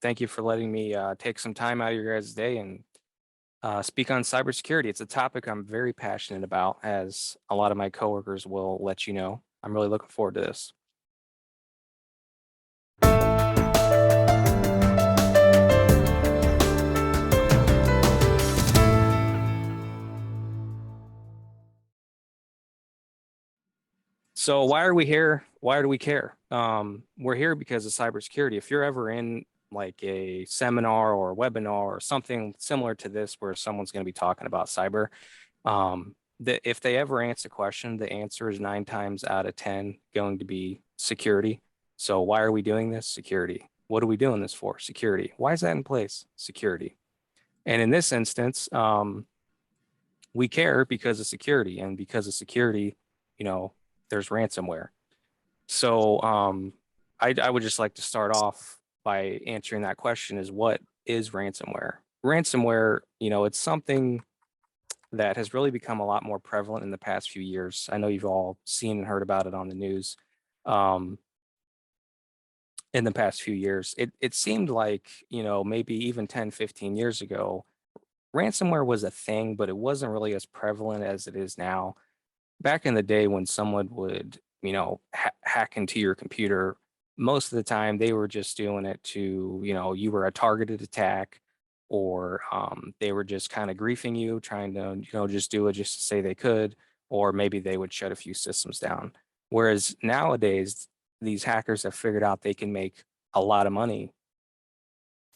Thank you for letting me take some time out of your guys' day and speak on cybersecurity. It's a topic I'm very passionate about, as a lot of my coworkers will let you know. I'm really looking forward to this. So why are we here? Why do we care? We're here because of cybersecurity. If you're ever in like a seminar or a webinar or something similar to this, where someone's going to be talking about cyber, if they ever answer a question, the answer is 9 times out of 10 going to be security. So why are we doing this? Security. What are we doing this for? Security. Why is that in place? Security. And in this instance, we care because of security, and because of security, there's ransomware. So I would just like to start off by answering that question: is what is ransomware? Ransomware, it's something that has really become a lot more prevalent in the past few years. I know you've all seen and heard about it on the news. In the past few years, it seemed like, maybe even 10, 15 years ago, ransomware was a thing, but it wasn't really as prevalent as it is now. Back in the day, when someone would, hack into your computer, most of the time they were just doing it to, you were a targeted attack, or they were just kind of griefing you, trying to, just do it just to say they could, or maybe they would shut a few systems down. Whereas nowadays, these hackers have figured out they can make a lot of money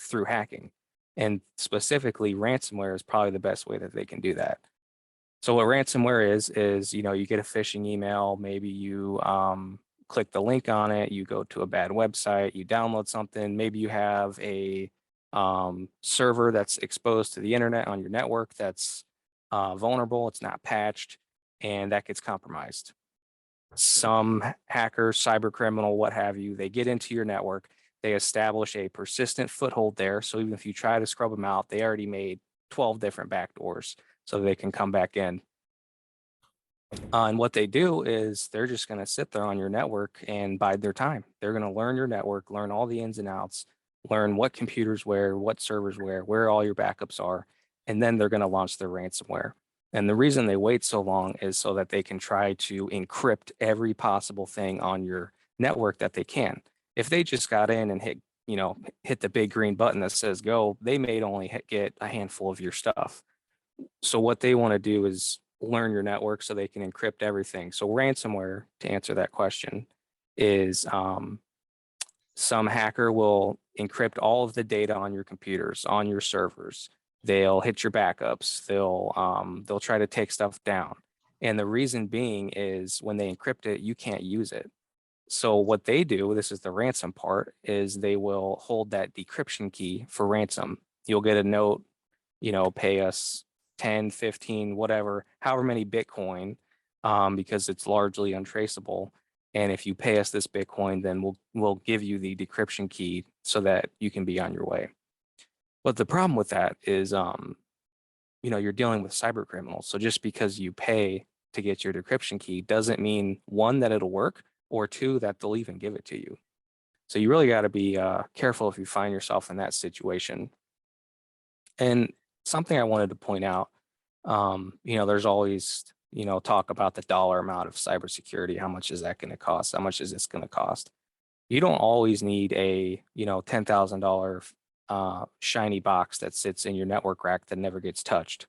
through hacking. And specifically, ransomware is probably the best way that they can do that. So what ransomware is, you get a phishing email, maybe you click the link on it, you go to a bad website, you download something, maybe you have a server that's exposed to the internet on your network that's vulnerable, it's not patched, and that gets compromised. Some hacker, cyber criminal, what have you, they get into your network, they establish a persistent foothold there. So even if you try to scrub them out, they already made 12 different backdoors so they can come back in. And what they do is they're just going to sit there on your network and bide their time. They're going to learn your network, learn all the ins and outs, learn what computers where, what servers where all your backups are, and then they're going to launch their ransomware. And the reason they wait so long is so that they can try to encrypt every possible thing on your network that they can. If they just got in and hit the big green button that says go, they may only get a handful of your stuff. So what they want to do is learn your network so they can encrypt everything. So ransomware, to answer that question, is some hacker will encrypt all of the data on your computers, on your servers. They'll hit your backups. They'll try to take stuff down. And the reason being is when they encrypt it, you can't use it. So what they do, this is the ransom part, is they will hold that decryption key for ransom. You'll get a note, pay us 10, 15, whatever, however many Bitcoin, because it's largely untraceable. And if you pay us this Bitcoin, then we'll give you the decryption key so that you can be on your way. But the problem with that is, you're dealing with cyber criminals. So just because you pay to get your decryption key doesn't mean, one, that it'll work, or two, that they'll even give it to you. So you really got to be careful if you find yourself in that situation. And something I wanted to point out, there's always, talk about the dollar amount of cybersecurity. How much is that going to cost? How much is this going to cost? You don't always need a, $10,000 shiny box that sits in your network rack that never gets touched.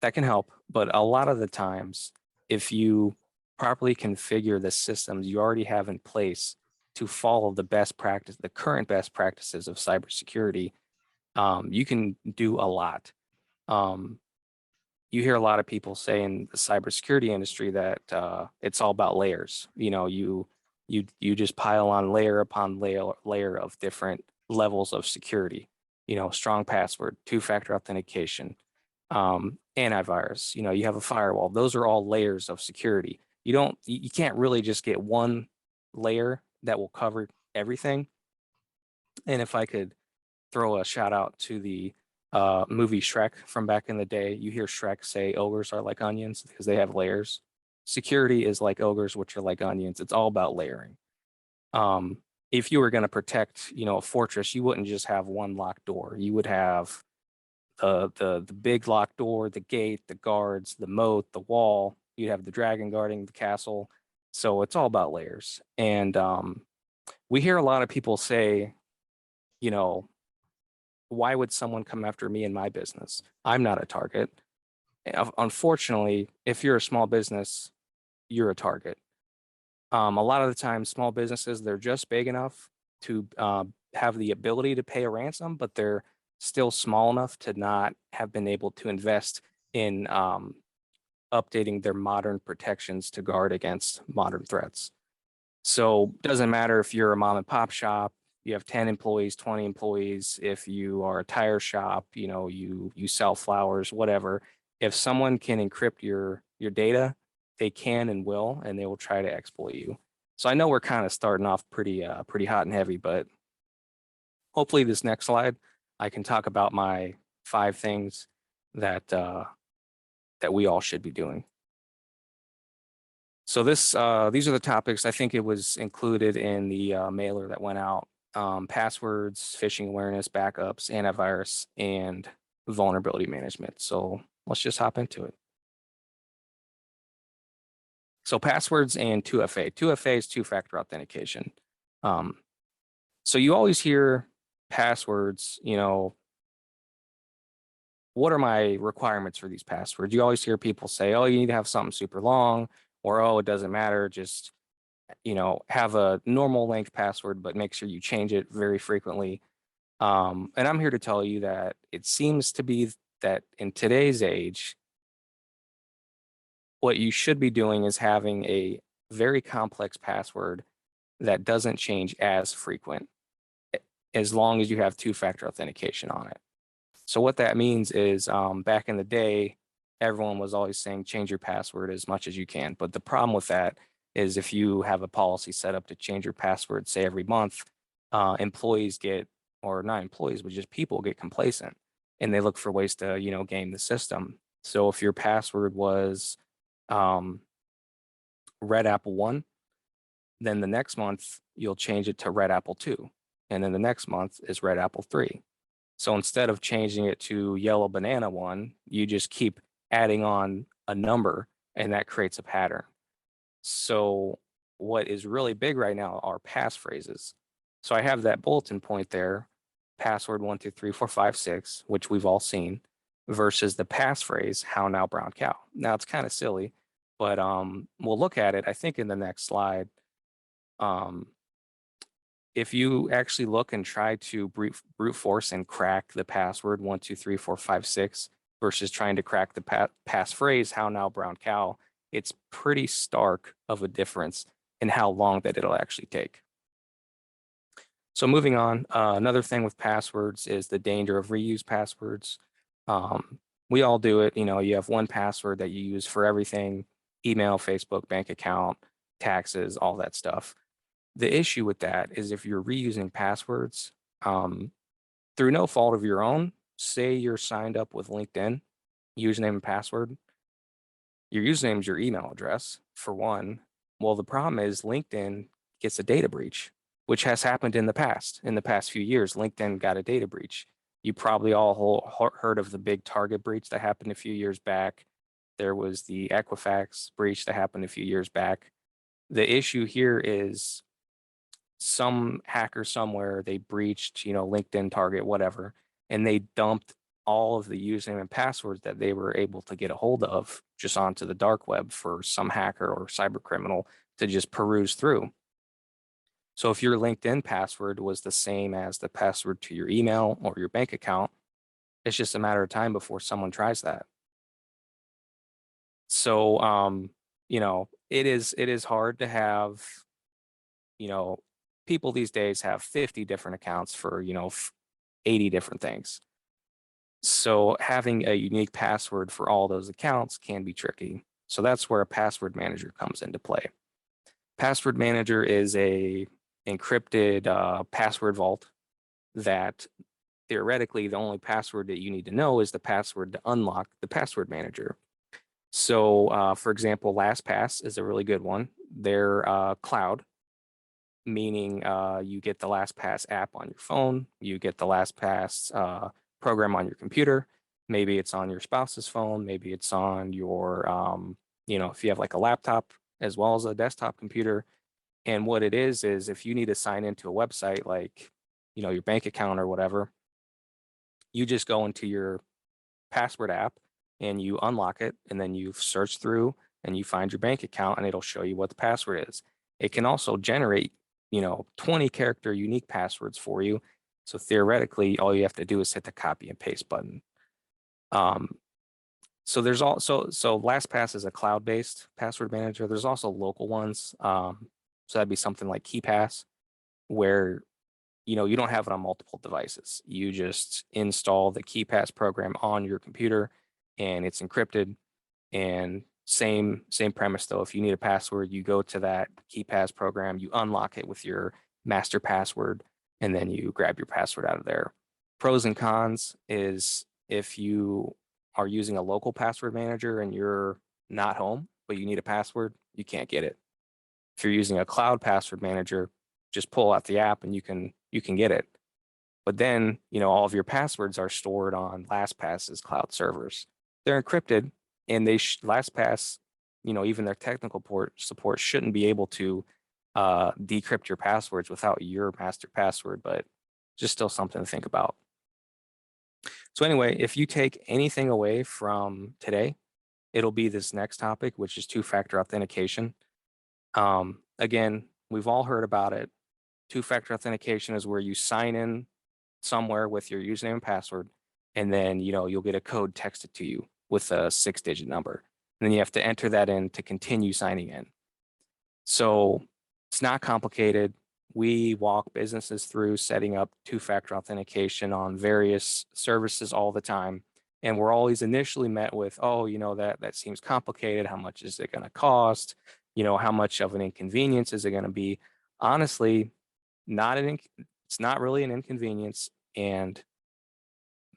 That can help, but a lot of the times, if you properly configure the systems you already have in place to follow the current best practices of cybersecurity, you can do a lot. You hear a lot of people say in the cybersecurity industry that it's all about layers. You just pile on layer upon layer of different levels of security. Strong password, two-factor authentication, antivirus. You have a firewall. Those are all layers of security. You can't really just get one layer that will cover everything. And if I could throw a shout out to the movie Shrek from back in the day. You hear Shrek say ogres are like onions because they have layers. Security is like ogres, which are like onions. It's all about layering. if you were going to protect, a fortress, you wouldn't just have one locked door. You would have the big locked door, the gate, the guards, the moat, the wall. You'd have the dragon guarding the castle. So it's all about layers. And we hear a lot of people say, you know, why would someone come after me in my business? I'm not a target. Unfortunately, if you're a small business, you're a target. A lot of the time, small businesses, they're just big enough to have the ability to pay a ransom, but they're still small enough to not have been able to invest in updating their modern protections to guard against modern threats. So it doesn't matter if you're a mom and pop shop, you have 10 employees, 20 employees, if you are a tire shop, you sell flowers, whatever. If someone can encrypt your data, they can and will, and they will try to exploit you. So I know we're kind of starting off pretty hot and heavy, but hopefully this next slide, I can talk about my 5 things that that we all should be doing. So these are the topics. I think it was included in the mailer that went out. Passwords, phishing awareness, backups, antivirus, and vulnerability management. So let's just hop into it. So passwords and 2FA. 2FA is two-factor authentication. So you always hear passwords, what are my requirements for these passwords? You always hear people say, oh, you need to have something super long, or oh, it doesn't matter, just have a normal length password, but make sure you change it very frequently. And I'm here to tell you that it seems to be that in today's age, what you should be doing is having a very complex password that doesn't change as frequent, as long as you have two-factor authentication on it. So what that means is back in the day, everyone was always saying change your password as much as you can. But the problem with that is if you have a policy set up to change your password, say every month, employees get, or not employees, but just people get complacent and they look for ways to, game the system. So if your password was Red Apple 1, then the next month you'll change it to Red Apple 2. And then the next month is Red Apple 3. So instead of changing it to Yellow Banana 1, you just keep adding on a number and that creates a pattern. So what is really big right now are passphrases. So I have that bulletin point there, password 1234556, which we've all seen, versus the passphrase, how now brown cow. Now it's kind of silly, but we'll look at it, I think, in the next slide. If you actually look and try to brute force and crack the password 1234556 versus trying to crack the passphrase, how now brown cow, it's pretty stark of a difference in how long that it'll actually take. So moving on, another thing with passwords is the danger of reuse passwords. We all do it. You have one password that you use for everything: email, Facebook, bank account, taxes, all that stuff. The issue with that is if you're reusing passwords through no fault of your own, say you're signed up with LinkedIn, username and password, your username is your email address, for one. Well, the problem is LinkedIn gets a data breach, which has happened in the past. In the past few years, LinkedIn got a data breach. You probably all heard of the big Target breach that happened a few years back. There was the Equifax breach that happened a few years back. The issue here is some hacker somewhere, they breached, LinkedIn, Target, whatever, and they dumped all of the username and passwords that they were able to get a hold of just onto the dark web for some hacker or cybercriminal to just peruse through. So if your LinkedIn password was the same as the password to your email or your bank account, it's just a matter of time before someone tries that. So, it is hard to have, people these days have 50 different accounts for, 80 different things. So having a unique password for all those accounts can be tricky. So that's where a password manager comes into play. Password manager is a encrypted password vault that theoretically the only password that you need to know is the password to unlock the password manager. So for example, LastPass is a really good one. They're cloud, meaning you get the LastPass app on your phone, you get the LastPass program on your computer. Maybe it's on your spouse's phone, maybe it's on your, if you have like a laptop as well as a desktop computer. And what it is if you need to sign into a website like, your bank account or whatever, you just go into your password app and you unlock it, and then you search through and you find your bank account and it'll show you what the password is. It can also generate, 20 character unique passwords for you. So theoretically, all you have to do is hit the copy and paste button. So there's also, so LastPass is a cloud-based password manager. There's also local ones. So that'd be something like KeyPass, where you don't have it on multiple devices. You just install the KeyPass program on your computer and it's encrypted. And same premise though. If you need a password, you go to that KeyPass program, you unlock it with your master password, and then you grab your password out of there. Pros and cons is if you are using a local password manager and you're not home, but you need a password, you can't get it. If you're using a cloud password manager, just pull out the app and you can get it. But then, all of your passwords are stored on LastPass's cloud servers. They're encrypted, and LastPass, even their technical support shouldn't be able to decrypt your passwords without your master password, but just still something to think about. So anyway, if you take anything away from today, it'll be this next topic, which is two-factor authentication. Again, we've all heard about it. Two-factor authentication is where you sign in somewhere with your username and password, and then you'll get a code texted to you with a 6-digit number. And then you have to enter that in to continue signing in. So it's not complicated. We walk businesses through setting up two-factor authentication on various services all the time. And we're always initially met with, oh, that seems complicated. How much is it going to cost? How much of an inconvenience is it going to be? Honestly, it's not really an inconvenience. And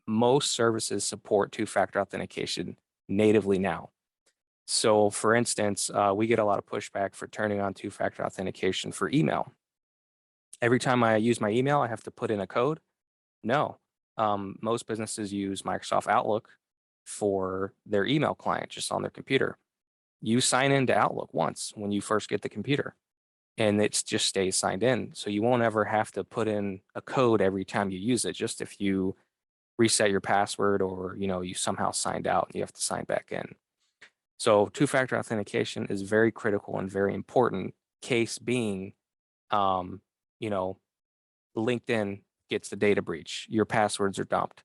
most services support two-factor authentication natively now. So for instance, we get a lot of pushback for turning on two-factor authentication for email. Every time I use my email, I have to put in a code. No, most businesses use Microsoft Outlook for their email client just on their computer. You sign into Outlook once when you first get the computer, and it just stays signed in. So you won't ever have to put in a code every time you use it, just if you reset your password or you somehow signed out and you have to sign back in. So two-factor authentication is very critical and very important. Case being, LinkedIn gets the data breach, your passwords are dumped.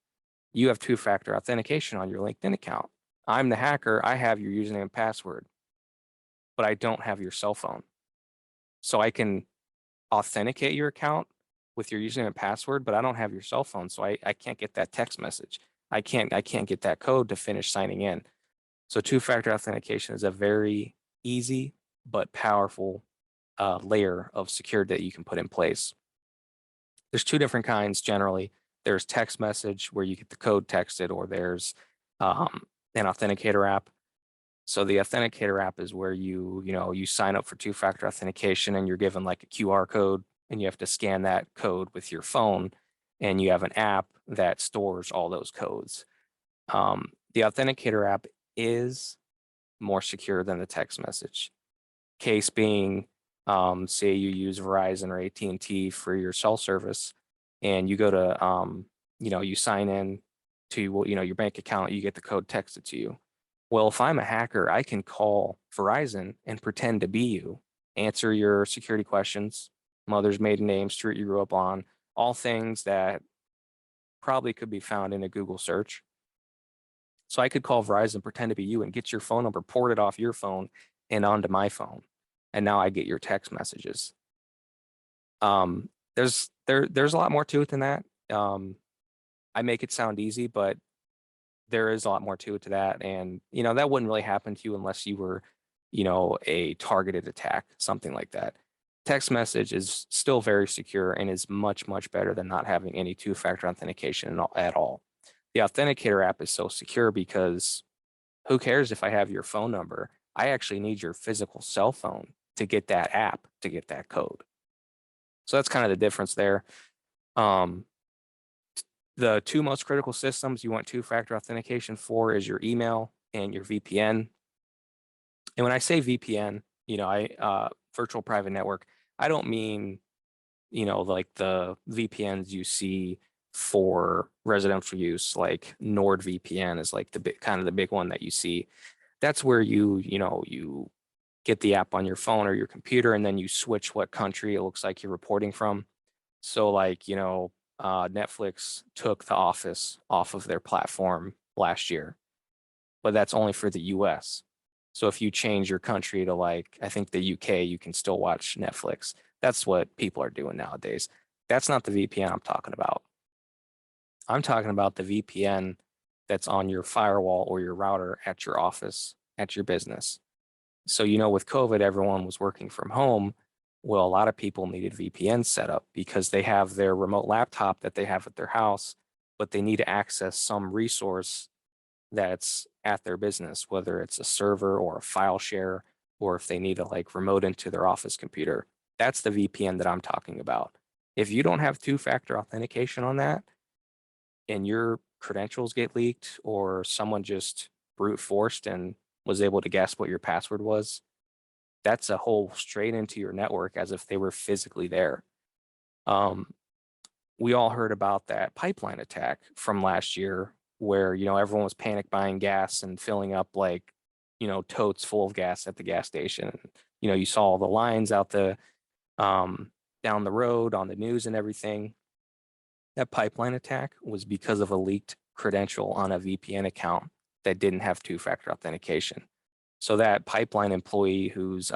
You have two-factor authentication on your LinkedIn account. I'm the hacker, I have your username and password, but I don't have your cell phone. So I can authenticate your account with your username and password, but I don't have your cell phone, so I can't get that text message. I can't get that code to finish signing in. So two-factor authentication is a very easy but powerful layer of security that you can put in place. There's two different kinds generally. There's text message where you get the code texted, or there's an authenticator app. So the authenticator app is where you sign up for two-factor authentication and you're given like a QR code and you have to scan that code with your phone, and you have an app that stores all those codes. The authenticator app is more secure than the text message. Case being, say you use Verizon or AT&T for your cell service, and you go to, you sign in to, your bank account, you get the code texted to you. Well, if I'm a hacker, I can call Verizon and pretend to be you, answer your security questions, mother's maiden name, street you grew up on, all things that probably could be found in a Google search. So I could call Verizon, pretend to be you, and get your phone number ported off your phone and onto my phone. And now I get your text messages. There's a lot more to it than that. I make it sound easy, but there is a lot more to it to that. And, that wouldn't really happen to you unless you were, a targeted attack, something like that. Text message is still very secure and is much, much better than not having any two-factor authentication at all. The authenticator app is so secure because who cares if I have your phone number? I actually need your physical cell phone to get that app, to get that code. So that's kind of the difference there. Um, the two most critical systems you want two-factor authentication for is your email and your VPN. And when I say VPN, virtual private network, I don't mean, like the VPNs you see for residential use, like NordVPN is like the big kind of the big one that you see. That's where you get the app on your phone or your computer, and then you switch what country it looks like you're reporting from. So like, Netflix took The Office off of their platform last year, but that's only for the US. So if you change your country to like, I think the UK, you can still watch Netflix. That's what people are doing nowadays. That's not the VPN I'm talking about. I'm talking about the VPN that's on your firewall or your router at your office, at your business. So, with COVID, everyone was working from home. Well, a lot of people needed VPN set up because they have their remote laptop that they have at their house, but they need to access some resource that's at their business, whether it's a server or a file share, or if they need to like remote into their office computer. That's the VPN that I'm talking about. If you don't have two-factor authentication on that and your credentials get leaked or someone just brute forced and was able to guess what your password was, that's a hole straight into your network as if they were physically there. We all heard about that pipeline attack from last year where, everyone was panic buying gas and filling up like, totes full of gas at the gas station. You saw all the lines out down the road on the news and everything. That pipeline attack was because of a leaked credential on a VPN account that didn't have two-factor authentication. So that pipeline employee whose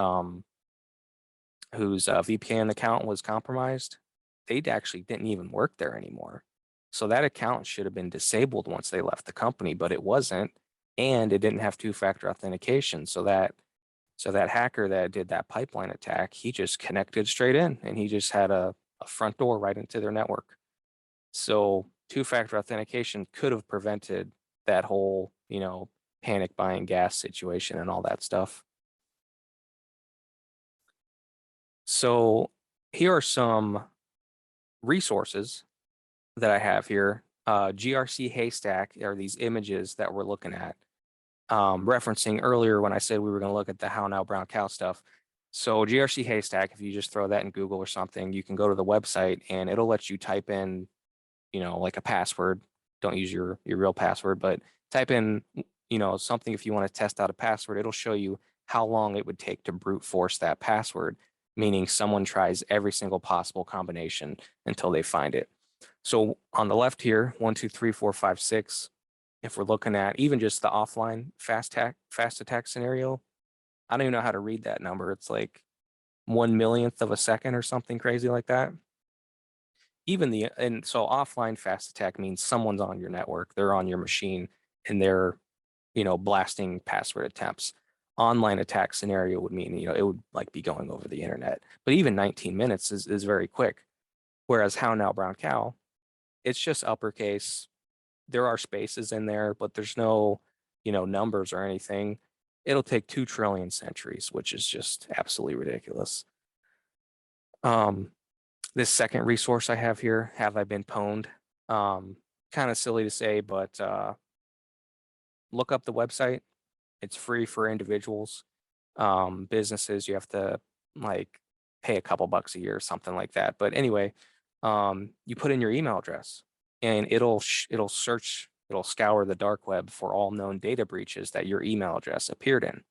VPN account was compromised, they actually didn't even work there anymore. So that account should have been disabled once they left the company, but it wasn't, and it didn't have two-factor authentication. So that hacker that did that pipeline attack, he just connected straight in, and he just had a front door right into their network. So two-factor authentication could have prevented that whole, panic buying gas situation and all that stuff. So here are some resources that I have here. GRC Haystack are these images that we're looking at, referencing earlier when I said we were going to look at the How Now Brown Cow stuff. So GRC Haystack, if you just throw that in Google or something, you can go to the website and it'll let you type in, like a password. Don't use your real password, but type in, something if you want to test out a password. It'll show you how long it would take to brute force that password, meaning someone tries every single possible combination until they find it. So on the left here, 1, 2, 3, 4, 5, 6. If we're looking at even just the offline fast attack scenario, I don't even know how to read that number. It's like 1/1,000,000th of a second or something crazy like that. And so offline fast attack means someone's on your network, they're on your machine, and they're, blasting password attempts. Online attack scenario would mean, it would like be going over the internet. But even 19 minutes is very quick. Whereas How Now Brown Cow, it's just uppercase. There are spaces in there, but there's no, numbers or anything. It'll take 2 trillion centuries, which is just absolutely ridiculous. This second resource I have here, Have I Been Pwned? Kind of silly to say, but look up the website. It's free for individuals. Businesses, you have to like pay a couple bucks a year or something like that. But anyway, you put in your email address and it'll scour the dark web for all known data breaches that your email address appeared in.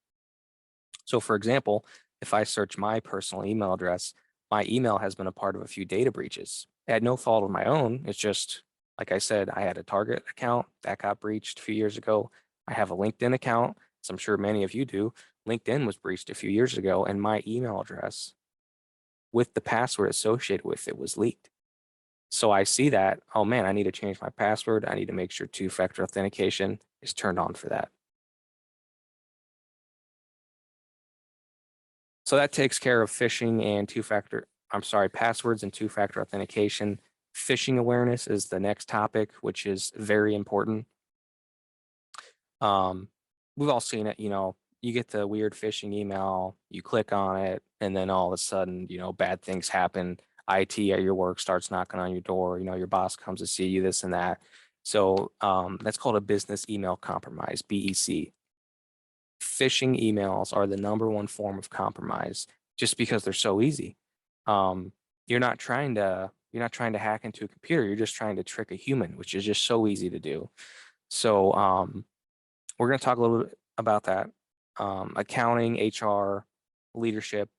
So for example, if I search my personal email address, my email has been a part of a few data breaches. At no fault of my own. It's just, like I said, I had a Target account that got breached a few years ago. I have a LinkedIn account, as I'm sure many of you do. LinkedIn was breached a few years ago, and my email address with the password associated with it was leaked. So I see that, oh man, I need to change my password. I need to make sure two-factor authentication is turned on for that. So that takes care of phishing and passwords and two-factor authentication. Phishing awareness is the next topic, which is very important. We've all seen it, you get the weird phishing email, you click on it, and then all of a sudden, bad things happen. IT at your work starts knocking on your door, your boss comes to see you, this and that. So that's called a business email compromise, BEC. Phishing emails are the number one form of compromise just because they're so easy. Um, you're not trying to hack into a computer. You're just trying to trick a human, which is just so easy to do. So we're going to talk a little bit about that. Accounting, HR, leadership,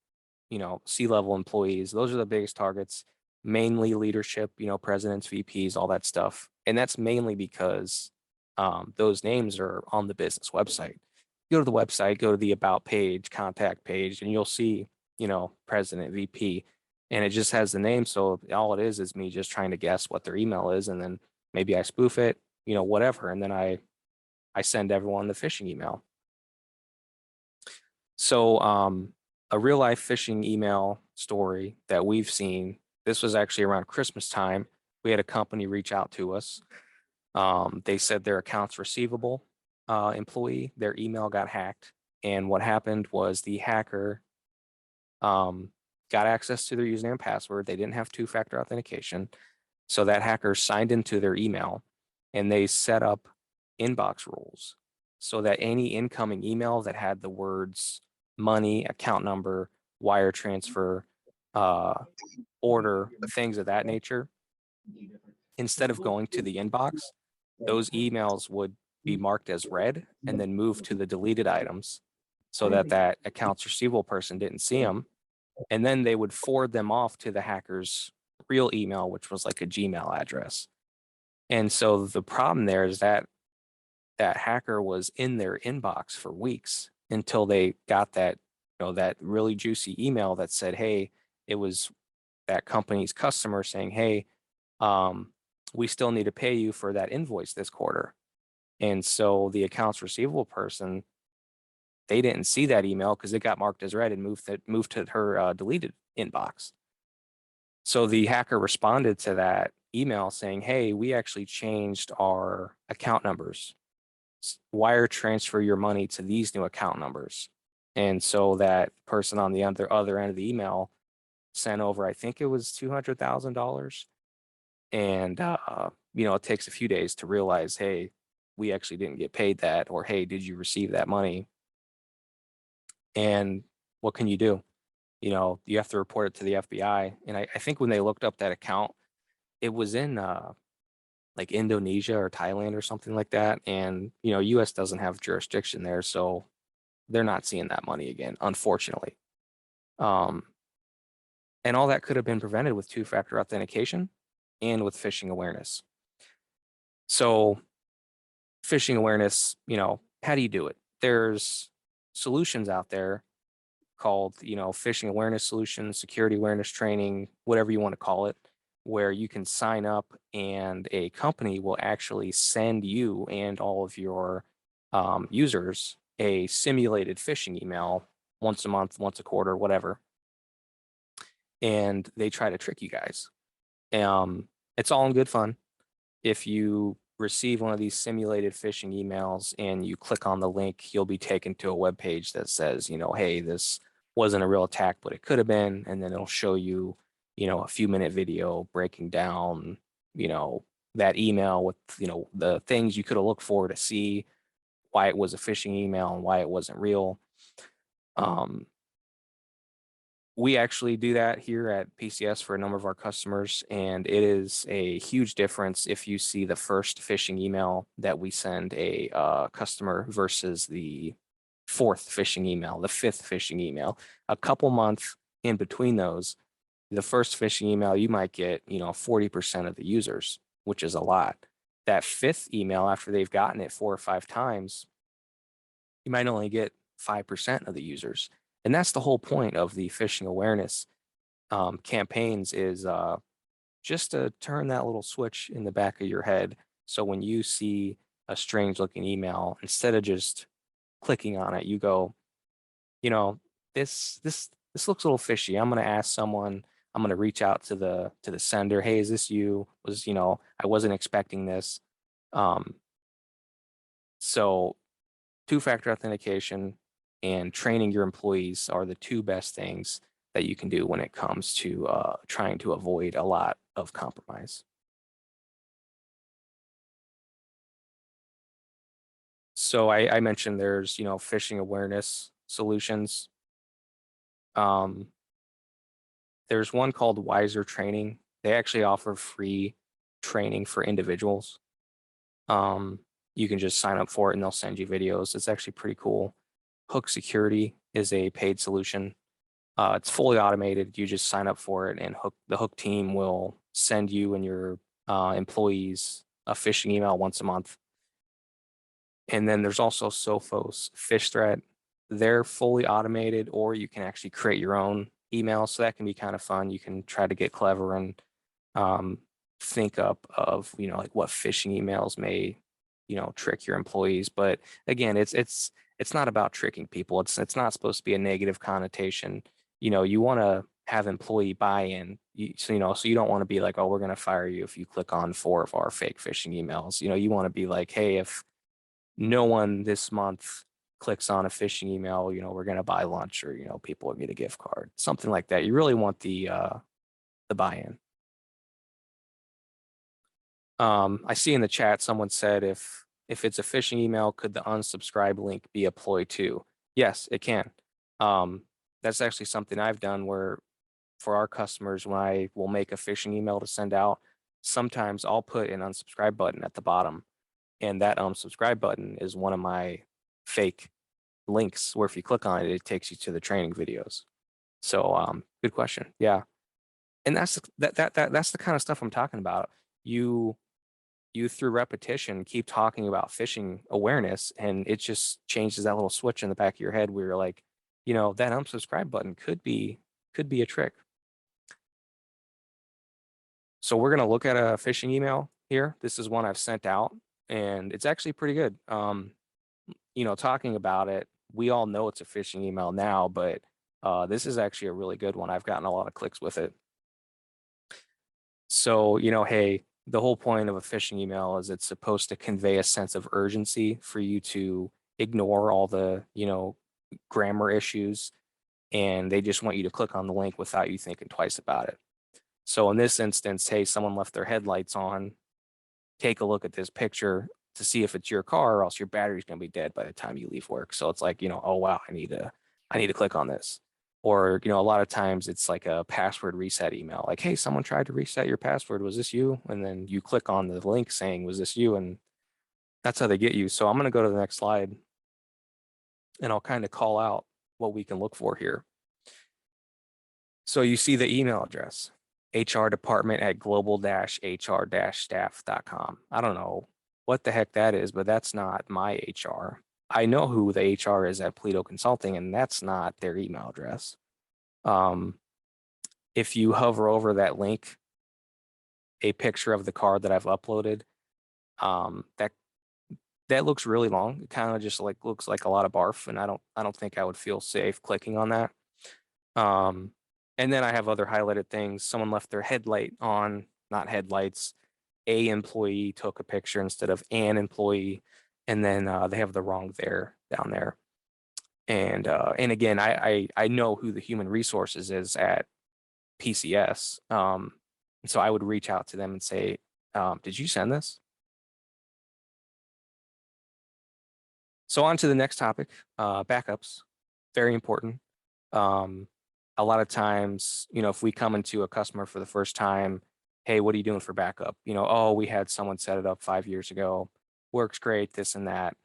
C-level employees. Those are the biggest targets, mainly leadership, presidents, VPs, all that stuff. And that's mainly because those names are on the business website. Go to the website, go to the about page, contact page, and you'll see, president, VP, and it just has the name. So all it is me just trying to guess what their email is, and then maybe I spoof it, whatever, and then I send everyone the phishing email. So a real life phishing email story that we've seen, this was actually around Christmas time. We had a company reach out to us. They said their accounts receivable employee, their email got hacked. And what happened was the hacker got access to their username and password. They didn't have two-factor authentication. So that hacker signed into their email and they set up inbox rules so that any incoming email that had the words money, account number, wire transfer, order, things of that nature, instead of going to the inbox, those emails would be marked as read and then moved to the deleted items so that accounts receivable person didn't see them. And then they would forward them off to the hacker's real email, which was like a Gmail address. And so the problem there is that hacker was in their inbox for weeks until they got that really juicy email that said, hey, it was that company's customer saying, hey, we still need to pay you for that invoice this quarter. And so the accounts receivable person, they didn't see that email because it got marked as read and moved to her deleted inbox. So the hacker responded to that email saying, hey, we actually changed our account numbers. Wire transfer your money to these new account numbers. And so that person on the other end of the email sent over, I think it was $200,000. And, it takes a few days to realize, hey, we actually didn't get paid that, or hey, did you receive that money? And what can you do? You have to report it to the FBI. And I think when they looked up that account, it was in like Indonesia or Thailand or something like that. And, US doesn't have jurisdiction there. So they're not seeing that money again, unfortunately. And all that could have been prevented with two-factor authentication and with phishing awareness. So phishing awareness, how do you do it? There's solutions out there called, phishing awareness solutions, security awareness training, whatever you want to call it, where you can sign up and a company will actually send you and all of your users a simulated phishing email once a month, once a quarter, whatever. And they try to trick you guys. It's all in good fun. If you receive one of these simulated phishing emails and you click on the link, you'll be taken to a web page that says, hey, this wasn't a real attack, but it could have been. And then it'll show you, a few-minute video breaking down, that email with, the things you could have looked for to see why it was a phishing email and why it wasn't real. We actually do that here at PCS for a number of our customers, and it is a huge difference if you see the first phishing email that we send a customer versus the fourth phishing email, the fifth phishing email. A couple months in between those, the first phishing email, you might get, 40% of the users, which is a lot. That fifth email, after they've gotten it 4 or 5 times, you might only get 5% of the users. And that's the whole point of the phishing awareness campaigns is just to turn that little switch in the back of your head. So when you see a strange looking email, instead of just clicking on it, you go, this looks a little fishy. I'm going to ask someone. I'm going to reach out to the sender. Hey, is this you? I wasn't expecting this. So two-factor authentication and training your employees are the two best things that you can do when it comes to trying to avoid a lot of compromise. So I mentioned there's, phishing awareness solutions. Um, there's one called Wiser Training. They actually offer free training for individuals. You can just sign up for it and they'll send you videos. It's actually pretty cool. Hook Security is a paid solution. It's fully automated. You just sign up for it, and the Hook team will send you and your employees a phishing email once a month. And then there's also Sophos Fish Threat. They're fully automated, or you can actually create your own email. So that can be kind of fun. You can try to get clever and um, think up of, like what phishing emails may, trick your employees. But again, it's not about tricking people. It's not supposed to be a negative connotation. You want to have employee buy-in. So you don't want to be like, oh, we're going to fire you if you click on 4 of our fake phishing emails. You want to be like, hey, if no one this month clicks on a phishing email, we're going to buy lunch, or, people will get a gift card, something like that. You really want the buy-in. I see in the chat someone said if it's a phishing email, could the unsubscribe link be a ploy too? Yes, it can. That's actually something I've done where for our customers, when I will make a phishing email to send out, sometimes I'll put an unsubscribe button at the bottom. And that unsubscribe button is one of my fake links where if you click on it, it takes you to the training videos. So good question. Yeah. And that's that's the kind of stuff I'm talking about. You through repetition keep talking about phishing awareness, and it just changes that little switch in the back of your head where you're like, that unsubscribe button could be a trick. So we're gonna look at a phishing email here. This is one I've sent out, and it's actually pretty good. Talking about it, we all know it's a phishing email now, but this is actually a really good one. I've gotten a lot of clicks with it. So, hey, the whole point of a phishing email is it's supposed to convey a sense of urgency for you to ignore all the, grammar issues, and they just want you to click on the link without you thinking twice about it. So in this instance, hey, someone left their headlights on, take a look at this picture to see if it's your car, or else your battery's gonna be dead by the time you leave work. So it's like, oh wow, I need to click on this. Or, a lot of times it's like a password reset email, like, hey, someone tried to reset your password. Was this you? And then you click on the link saying, was this you? And that's how they get you. So I'm going to go to the next slide, and I'll kind of call out what we can look for here. So you see the email address, hrdepartment@global-hr-staff.com. I don't know what the heck that is, but that's not my HR. I know who the HR is at Polito Consulting, and that's not their email address. If you hover over that link, a picture of the card that I've uploaded, that looks really long. It kind of just like looks like a lot of barf, and I don't think I would feel safe clicking on that. And then I have other highlighted things. Someone left their headlight on, not headlights. A employee took a picture instead of an employee, and then they have the wrong there down there. And again, I know who the human resources is at PCS. So I would reach out to them and say, did you send this? So on to the next topic, backups, very important. A lot of times, if we come into a customer for the first time, hey, what are you doing for backup? Oh, we had someone set it up 5 years ago, works great, this and that.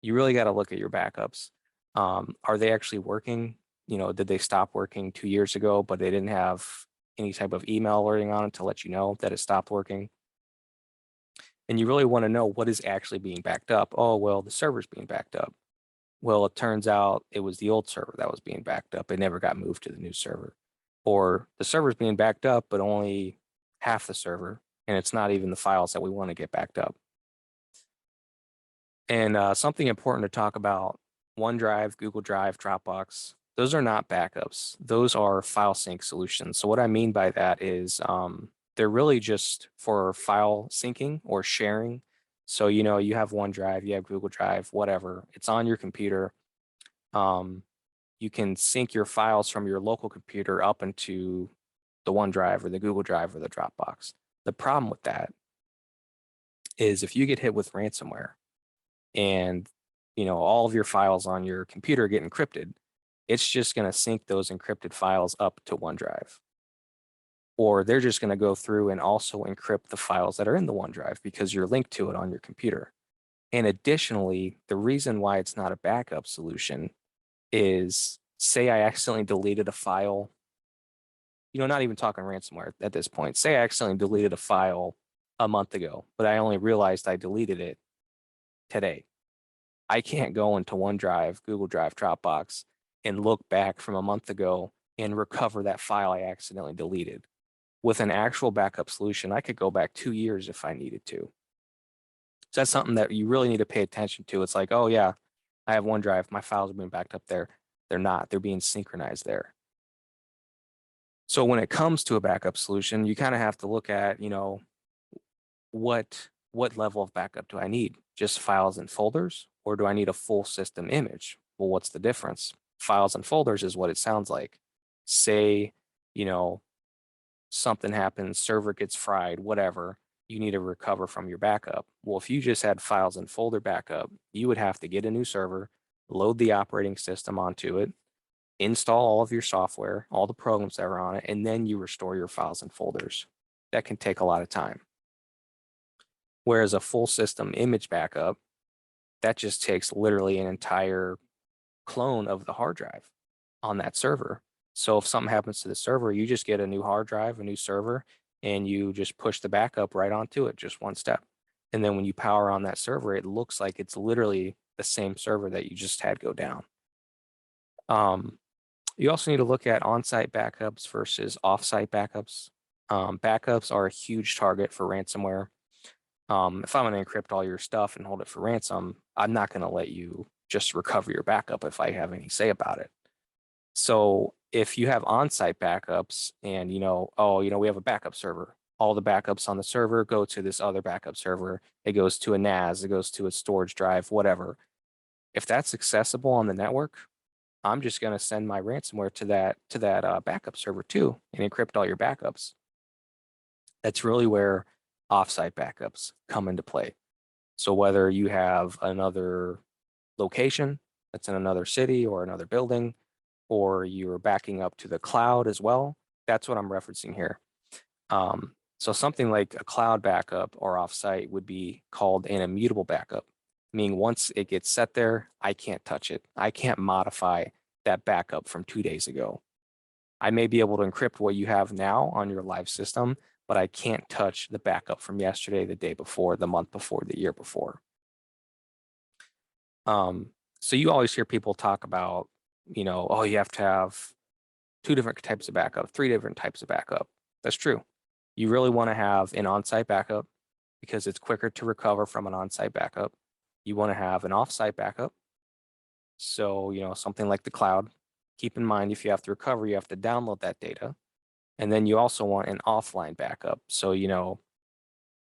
You really got to look at your backups. Are they actually working? Did they stop working 2 years ago, but they didn't have any type of email alerting on it to let you know that it stopped working? And you really want to know what is actually being backed up. Oh, well, the server's being backed up. Well, it turns out it was the old server that was being backed up. It never got moved to the new server. Or the server's being backed up, but only half the server, and it's not even the files that we want to get backed up. And something important to talk about, OneDrive, Google Drive, Dropbox, those are not backups. Those are file sync solutions. So what I mean by that is they're really just for file syncing or sharing. So, you have OneDrive, you have Google Drive, whatever. It's on your computer. You you can sync your files from your local computer up into the OneDrive or the Google Drive or the Dropbox. The problem with that is if you get hit with ransomware and all of your files on your computer get encrypted, it's just going to sync those encrypted files up to OneDrive. Or they're just going to go through and also encrypt the files that are in the OneDrive because you're linked to it on your computer. And additionally, the reason why it's not a backup solution is, say I accidentally deleted a file, not even talking ransomware at this point. Say I accidentally deleted a file a month ago, but I only realized I deleted it today. I can't go into OneDrive, Google Drive, Dropbox, and look back from a month ago and recover that file I accidentally deleted. With an actual backup solution, I could go back 2 years if I needed to. So that's something that you really need to pay attention to. It's like, oh yeah, I have OneDrive, my files are being backed up there. They're not, they're being synchronized there. So when it comes to a backup solution, you kind of have to look at, what level of backup do I need? Just files and folders, or do I need a full system image? Well, what's the difference? Files and folders is what it sounds like. Say, something happens, server gets fried, whatever, you need to recover from your backup. Well, if you just had files and folder backup, you would have to get a new server, load the operating system onto it, install all of your software, all the programs that are on it, and then you restore your files and folders. That can take a lot of time. Whereas a full system image backup, that just takes literally an entire clone of the hard drive on that server. So if something happens to the server, you just get a new hard drive, a new server, and you just push the backup right onto it, just one step. And then when you power on that server, it looks like it's literally the same server that you just had go down. You also need to look at on-site backups versus off-site backups. Backups are a huge target for ransomware. If I'm going to encrypt all your stuff and hold it for ransom, I'm not going to let you just recover your backup if I have any say about it. So if you have on-site backups and, we have a backup server, all the backups on the server go to this other backup server. It goes to a NAS, it goes to a storage drive, whatever. If that's accessible on the network, I'm just going to send my ransomware to that backup server too and encrypt all your backups. That's really where offsite backups come into play. So whether you have another location that's in another city or another building, or you're backing up to the cloud as well, that's what I'm referencing here. So something like a cloud backup or offsite would be called an immutable backup, meaning once it gets set there, I can't touch it. I can't modify that backup from 2 days ago. I may be able to encrypt what you have now on your live system, but I can't touch the backup from yesterday, the day before, the month before, the year before. So you always hear people talk about, oh, you have to have 2 different types of backup, 3 different types of backup. That's true. You really want to have an on-site backup because it's quicker to recover from an on-site backup. You want to have an off-site backup. So, something like the cloud. Keep in mind, if you have to recover, you have to download that data. And then you also want an offline backup. So,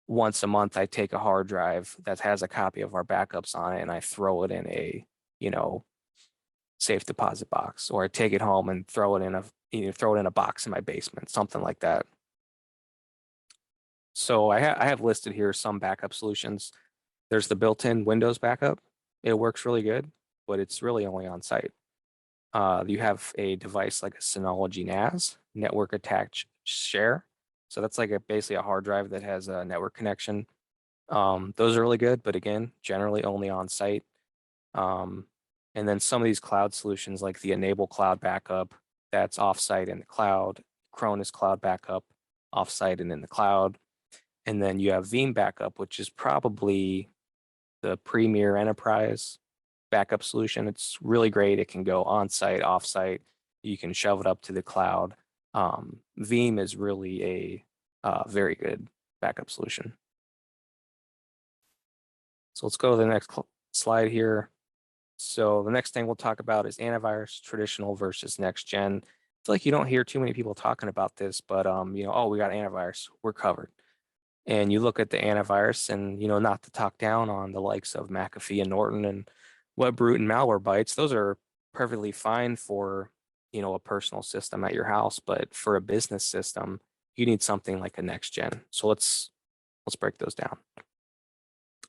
once a month, I take a hard drive that has a copy of our backups on it and I throw it in a, safe deposit box, or I take it home and throw it in a box in my basement, something like that. So I have listed here some backup solutions. There's the built-in Windows backup. It works really good, but it's really only on site. You have a device like a Synology NAS, network attached share. So that's like basically a hard drive that has a network connection. Those are really good, but again, generally only on site. And then some of these cloud solutions like the Enable Cloud Backup, that's offsite in the cloud, Cronus Cloud Backup, offsite and in the cloud. And then you have Veeam Backup, which is probably the premier enterprise backup solution. It's really great. It can go on-site, off-site. You can shove it up to the cloud. Veeam is really a very good backup solution. So let's go to the next slide here. So the next thing we'll talk about is antivirus, traditional versus next gen. I feel like you don't hear too many people talking about this, but oh, we got antivirus, we're covered. And you look at the antivirus and, not to talk down on the likes of McAfee and Norton and WebRoot and Malwarebytes, those are perfectly fine for, a personal system at your house, but for a business system, you need something like a next gen. So let's break those down.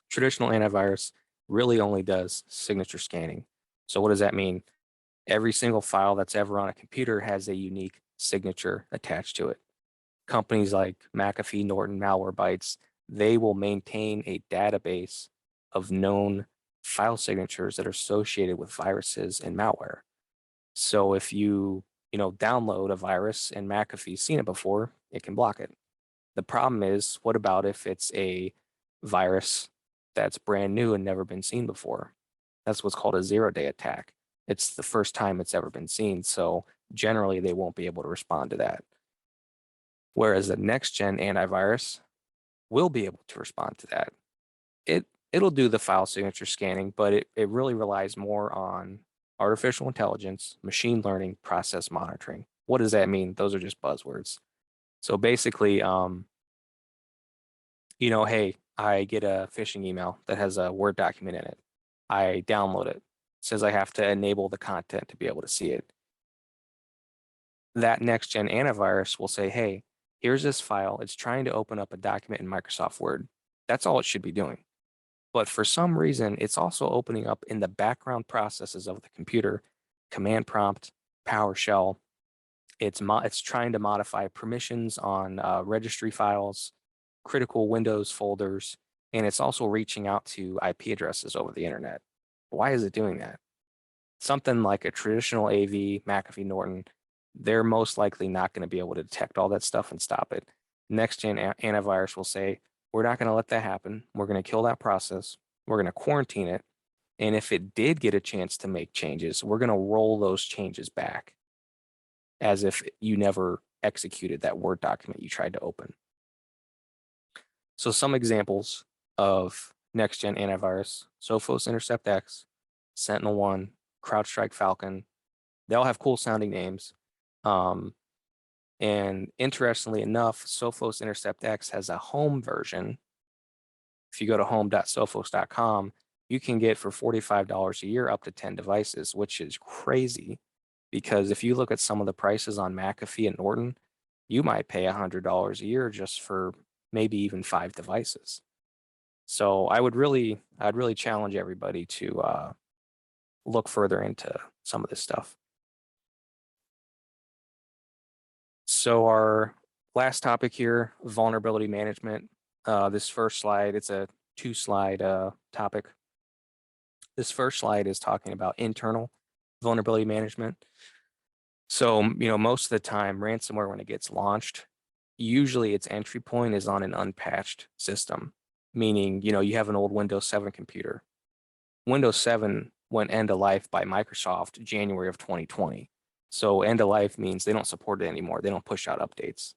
Traditional antivirus really only does signature scanning. So what does that mean? Every single file that's ever on a computer has a unique signature attached to it. Companies like McAfee, Norton, Malwarebytes, they will maintain a database of known file signatures that are associated with viruses and malware. So if download a virus and McAfee's seen it before, it can block it. The problem is, what about if it's a virus that's brand new and never been seen before? That's what's called a zero-day attack. It's the first time it's ever been seen, so generally they won't be able to respond to that. Whereas a next-gen antivirus will be able to respond to that. It'll do the file signature scanning, but it really relies more on artificial intelligence, machine learning, process monitoring. What does that mean? Those are just buzzwords. So basically, hey, I get a phishing email that has a Word document in it. I download it. It says I have to enable the content to be able to see it. That next gen antivirus will say, hey, here's this file. It's trying to open up a document in Microsoft Word. That's all it should be doing. But for some reason, it's also opening up in the background processes of the computer, command prompt, PowerShell. It's trying to modify permissions on registry files, critical Windows folders, and it's also reaching out to IP addresses over the internet. Why is it doing that? Something like a traditional AV, McAfee, Norton, they're most likely not going to be able to detect all that stuff and stop it. Next gen antivirus will say, we're not going to let that happen. We're going to kill that process. We're going to quarantine it. And if it did get a chance to make changes, we're going to roll those changes back as if you never executed that Word document you tried to open. So some examples of next-gen antivirus: Sophos Intercept X, Sentinel-1, CrowdStrike Falcon. They all have cool sounding names. And interestingly enough, Sophos Intercept X has a home version. If you go to home.sophos.com, you can get for $45 a year up to 10 devices, which is crazy because if you look at some of the prices on McAfee and Norton, you might pay $100 a year just for maybe even 5 devices. So I'd really challenge everybody to look further into some of this stuff. So our last topic here, vulnerability management. This first slide, it's a 2-slide topic. This first slide is talking about internal vulnerability management. So, most of the time, ransomware, when it gets launched, usually its entry point is on an unpatched system, meaning, you have an old Windows 7 computer. Windows 7 went end of life by Microsoft January of 2020. So end of life means they don't support it anymore. They don't push out updates.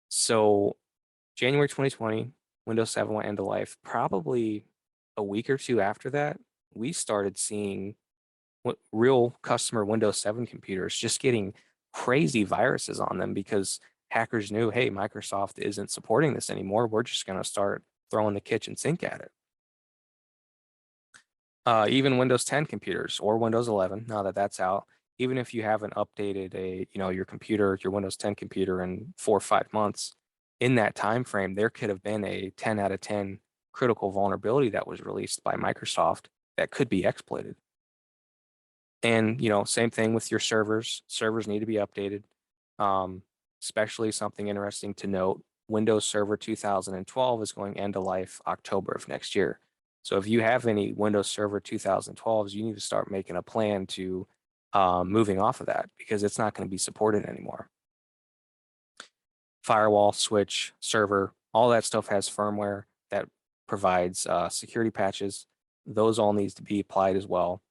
So January 2020, Windows 7 went end of life. Probably a week or two after that, we started seeing real customer Windows 7 computers just getting crazy viruses on them because hackers knew, hey, Microsoft isn't supporting this anymore. We're just going to start throwing the kitchen sink at it. Even Windows 10 computers or Windows 11, now that that's out, even if you haven't updated your computer, your Windows 10 computer in 4 or 5 months, in that time frame, there could have been a 10 out of 10 critical vulnerability that was released by Microsoft that could be exploited. And, same thing with your servers. Servers need to be updated. Especially something interesting to note, Windows Server 2012 is going end of life October of next year. So if you have any Windows Server 2012s, you need to start making a plan to moving off of that because it's not going to be supported anymore. Firewall, switch, server, all that stuff has firmware that provides security patches. Those all needs to be applied as well.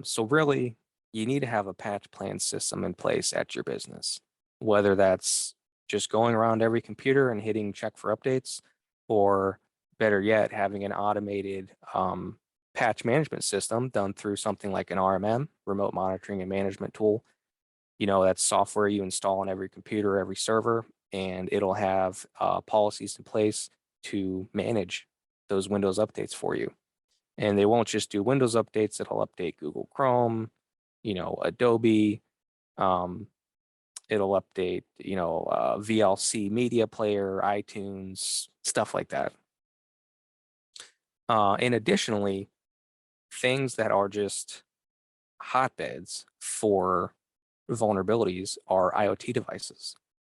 So really, you need to have a patch plan system in place at your business, whether that's just going around every computer and hitting check for updates, or better yet, having an automated patch management system done through something like an RMM, remote monitoring and management tool. That's software you install on every computer, every server, and it'll have policies in place to manage those Windows updates for you. And they won't just do Windows updates, it'll update Google Chrome, Adobe. It'll update, VLC media player, iTunes, stuff like that. And additionally, things that are just hotbeds for vulnerabilities are IoT devices.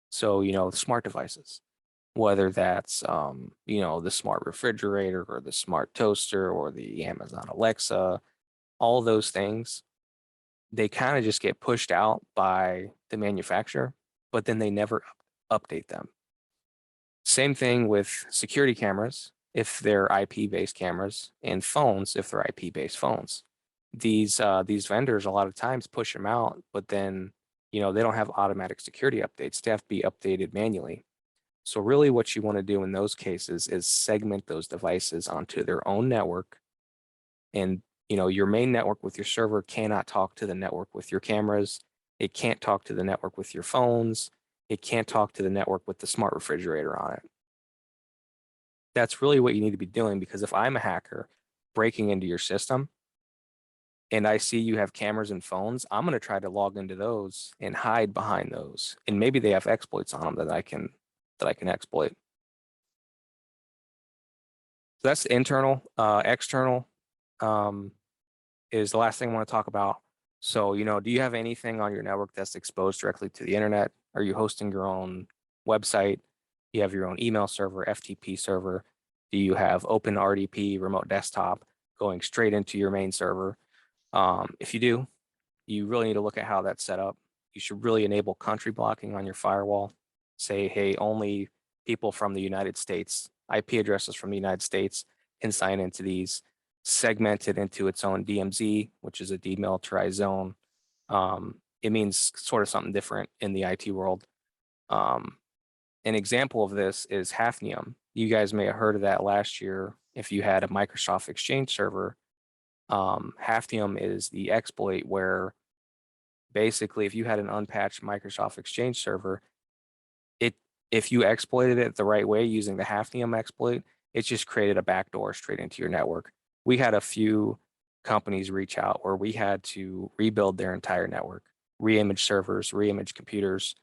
So, smart devices, whether that's, the smart refrigerator or the smart toaster or the Amazon Alexa, all those things, they kind of just get pushed out by the manufacturer, but then they never update them. Same thing with security cameras, if they're IP-based cameras, and phones, if they're IP-based phones. These vendors a lot of times push them out, but then they don't have automatic security updates. They have to be updated manually. So really what you want to do in those cases is segment those devices onto their own network. And your main network with your server cannot talk to the network with your cameras. It can't talk to the network with your phones. It can't talk to the network with the smart refrigerator on it. That's really what you need to be doing, because if I'm a hacker breaking into your system and I see you have cameras and phones, I'm going to try to log into those and hide behind those. And maybe they have exploits on them that I can exploit. So that's internal. External is the last thing I want to talk about. So, do you have anything on your network that's exposed directly to the internet? Are you hosting your own website? You have your own email server, FTP server? Do you have open RDP, remote desktop, going straight into your main server? If you do, you really need to look at how that's set up. You should really enable country blocking on your firewall. Say, hey, only people from the United States, IP addresses from the United States can sign into these, segmented into its own DMZ, which is a demilitarized zone. It means sort of something different in the IT world. An example of this is Hafnium. You guys may have heard of that last year if you had a Microsoft Exchange server. Hafnium is the exploit where basically if you had an unpatched Microsoft Exchange server, if you exploited it the right way using the Hafnium exploit, it just created a backdoor straight into your network. We had a few companies reach out where we had to rebuild their entire network, reimage servers, reimage computers,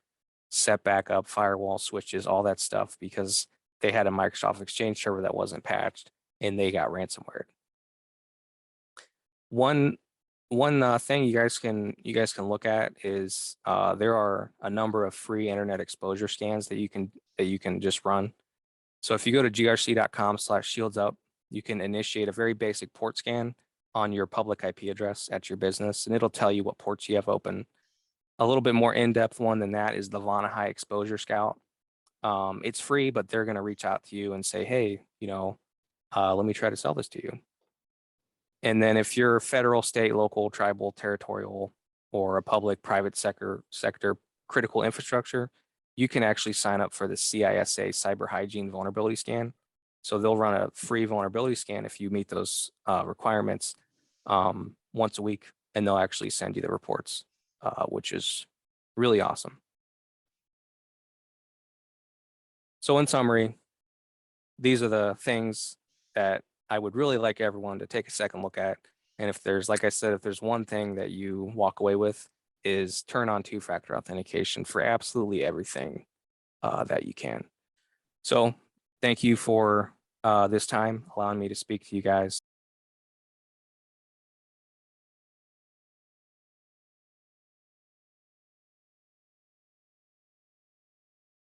set back up firewall switches, all that stuff, because they had a Microsoft Exchange server that wasn't patched and they got ransomware. One thing you guys can look at is there are a number of free internet exposure scans that you can just run. So if you go to grc.com/shields-up, you can initiate a very basic port scan on your public IP address at your business, and it'll tell you what ports you have open. A little bit more in-depth one than that is the Vonahigh Exposure Scout. It's free, but they're going to reach out to you and say, hey, let me try to sell this to you. And then if you're federal, state, local, tribal, territorial, or a public, private sector critical infrastructure, you can actually sign up for the CISA Cyber Hygiene Vulnerability Scan. So they'll run a free vulnerability scan if you meet those requirements once a week, and they'll actually send you the reports, which is really awesome. So in summary, these are the things that I would really like everyone to take a second look at. And if there's, like I said, if there's one thing that you walk away with, is turn on two-factor authentication for absolutely everything that you can. So thank you for this time, allowing me to speak to you guys.